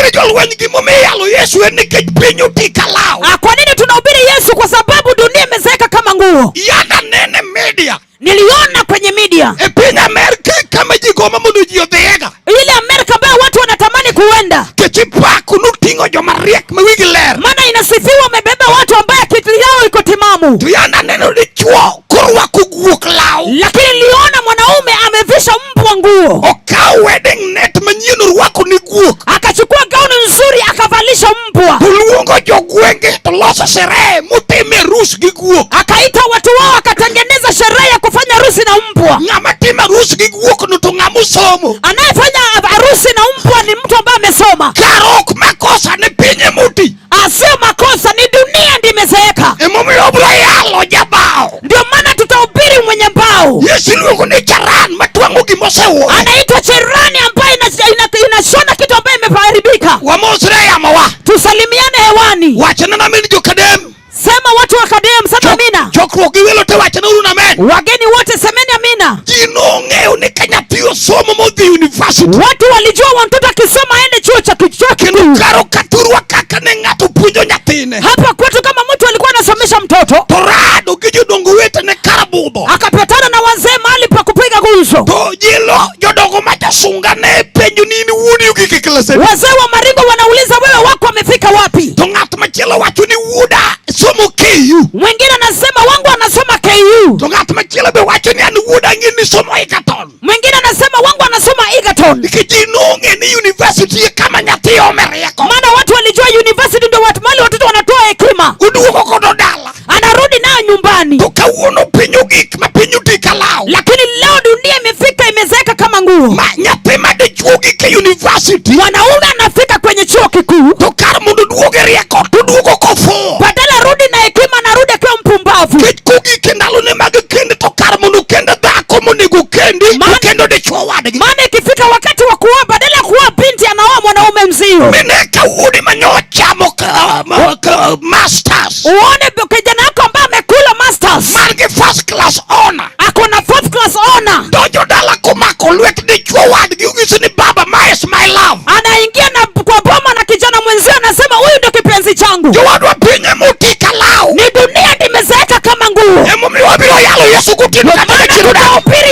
nitiere jolweny gimomiyalo Yesu en nikech piny otika lao. Kwa nini tunahubiri Yesu? Kwa sababu dunia imezeeka kama nguo. Yana nene media. Niliona kwenye media. Piny Amerika kama jigoma mondo ji odhiega. Ile Amerika ambayo watu wanatamani kuenda. Kechipaku nutingo joma riek mawigi ler. Maana inasifiwa wamebeba watu ambao akili yao iko timamu. To yana neno dichuo korwako guok lao. Lakini niliona mwanaume amevisha mbwa nguo. Okao wedding net manyien orwako ni guok. Akachukua gauni nzuri akavalisha mbwa. Tuluongo jogwenge to loso sherehe mutime arus gi guok. Akaita watu wao akatengeneza sherehe ya kufanya harusi na mbwa. Ng'ama timo arus gi guok no to ng'ama osomo. Anayefanya harusi na mbwa ni mtu ambaye amesoma. Karok makosa ni pinye muti. Sio makosa, ni dunia ndiyo imezeeka. Emomiyo bro yalo jabao. Ndio maana tutahubiri mwenye mbao. Yesu luongo ni charan matwango gimosewo. Anaitwa cherani ambaye inashona kitu ambaye imeharibika. Wamosre yamawa. Tusalimiane hewani. Wachana na mimi jokadem. Sema watu wa Kadem, sema amina. Chokruok gi welo te wachana uru na amen. Wageni wote semeni amina. Jino ng'eyo ni Kanyathiyo somo modhi university. Watu walijua mtoto akisoma aende chuo cha kendo karo katurwa kaka ne ng'ato puonjo nyathine. Hapa kwetu kama mtu alikuwa anasomesha mtoto. Torado gi jodongo wete ne karabudho. Akapatana na wazee mahali pa kupiga gumzo. To jilo jodongo majasunga ne penjo nini wudi ugike klase. Wazee wa Maringo wanauliza wewe wako amefika wapi? To ng'at machielo wacho ni wuda somo KU. Mwingine anasema wangu anasoma KU. To ng'at machielo be wacho ni an wuda ng'ini somo Egerton. Mwingine anasema wangu anasoma Egerton. Nikijino ng'eni university kama nyathi omerieko. Maana watu walijua university ndio watu mali watoto wanatoa hekima. Uduogo kodo dala. Anarudi nayo nyumbani. To kawuono pinyo gik ma pinyo tika lao. Lakini leo dunia imefika imezeeka kama nguo. Ma nyathi madichuo gike university. Wanaume anafika kwenye chuo kikuu. To kar mondo duoge rieko to duogo kofo. Badala rudi na hekima na rudi kwa mpumbavu. Kugike ndalo ne mag kende to kar mondo kende dhako monego kendi kendo dichuo wadgi. Maana ikifika wakati wa kuoa badala ya kuoa binti anaoa mwanaume mzio. Meneka wudi manyochamo masters. Uone kijana wako ambaye amekula masters. Margi first class honor. Ako na fourth class honor. Dojo dala kumako lwet dichuo wadgi ugisi ni baba ma is my love. Anaingia na kwa boma na kijana mwenzio anasema huyu ndio kipenzi changu. Jowadwa pinye mutika lao. Ni dunia imezeeka kama nguo. Emomiyo wabiro yalo Yesu kutino kama tunahubiri